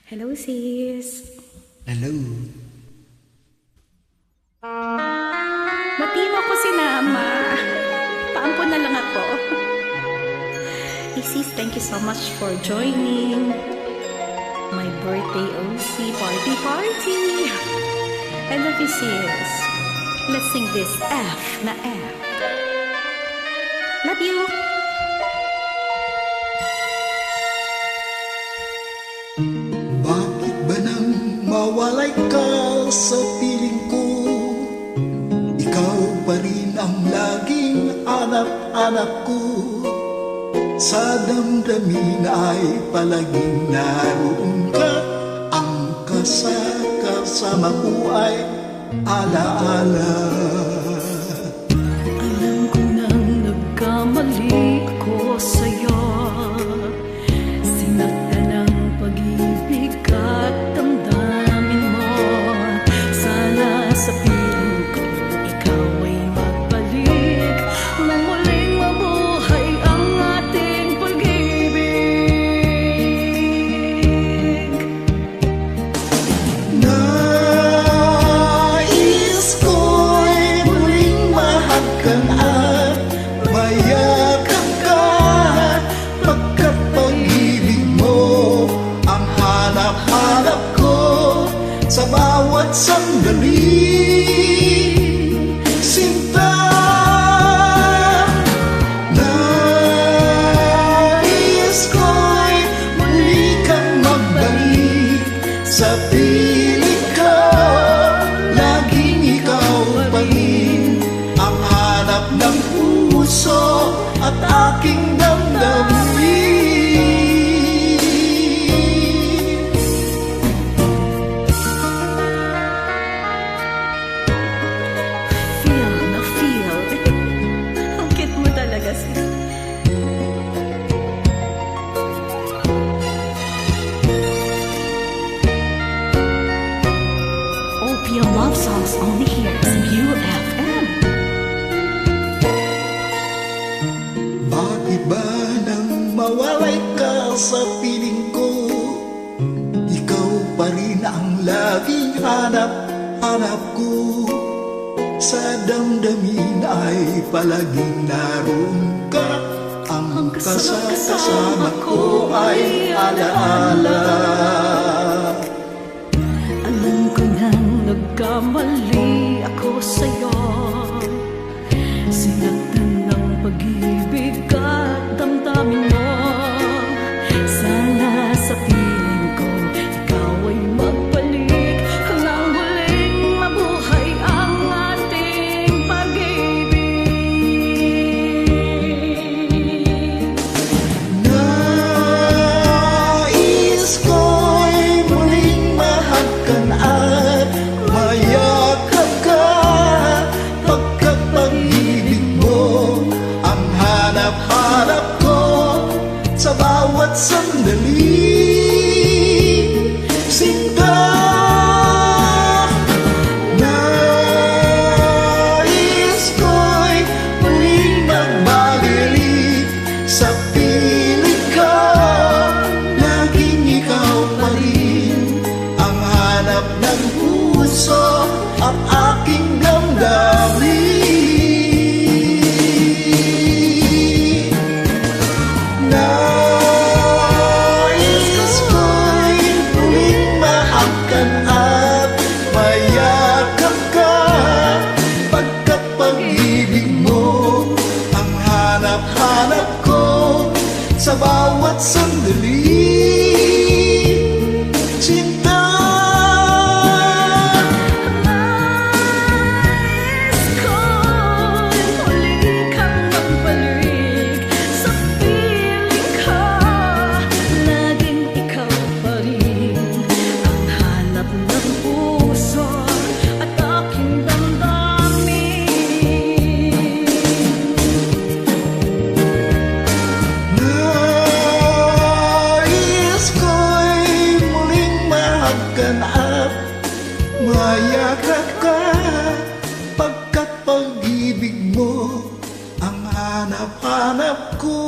Hello, sis. Hello. Batiin mo ko si Mama. Paampon na lang ako. Hey, sis, thank you so much for joining my birthday OC party. I love you, sis. Let's sing this F na F. Love you. Bakit ba nang mawalay ka sa piling ko? Ikaw pa rin ang laging hanap-hanap ko. Sa damdamin ay palaging naroon ka. Ang kasama ko ay alaala. Alam ko nang nagkamali ako sa'yo. Sinaktan ang pag-ibig at damdamin mo. Sana sa piling ko ikaw ay magbalik nang muling mabuhay ang ating pag-ibig. Nais ko'y muling mahagkan at mayakap ka, pagkat pag-ibig mo ang hanap-hanap ko sa bawat sandali. Sinta, nais ko'y muli kang magbalik sa piling ko. Laging ikaw pa rin ang hanap ng puso at aking damdamin. Feel na feel. Ang cute mo talaga, sis. Opium Love Songs only here is UFM. Bakit ba nang mawalay ka sa piling ko? Ikaw pa rin ang laging hanap-hanap ko. Sa damdamin ay palaging naroon ka. Ang kasama ko ay alaala. Alam ko nang nagkamali ako sa'yo. Sinaktan ng pag-ibig at damdamin mo. Sana sa piling ko ikaw ay magbalik nang muling mabuhay ang ating pag-ibig. Nais ko'y muling mahagkan at mayakap ka, pagkat pag-ibig mo ang hanap-hanap ko sa bawat sandali. Sinta, nais ko'y muling magbalik sa piling ko. Laging ikaw pa rin ang hanap ng puso at aking damdamin. Nais ko'y muling mahagkan at mayakap ka, pagkat pag-ibig mo ang hanap-hanap ko sa bawat sandali. Sinta, Nais ko'y muling kang magbalik sa piling ko. Laging ikaw pa rin ang hanap ng puso at aking damdamin. nais ko'y muling mahagkan at mayakap ka, pagkat pag-ibig mo ang hanap-hanap ko.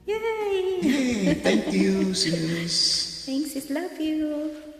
Yay! Yay! Thank you, sis. Thanks, sis. Love you.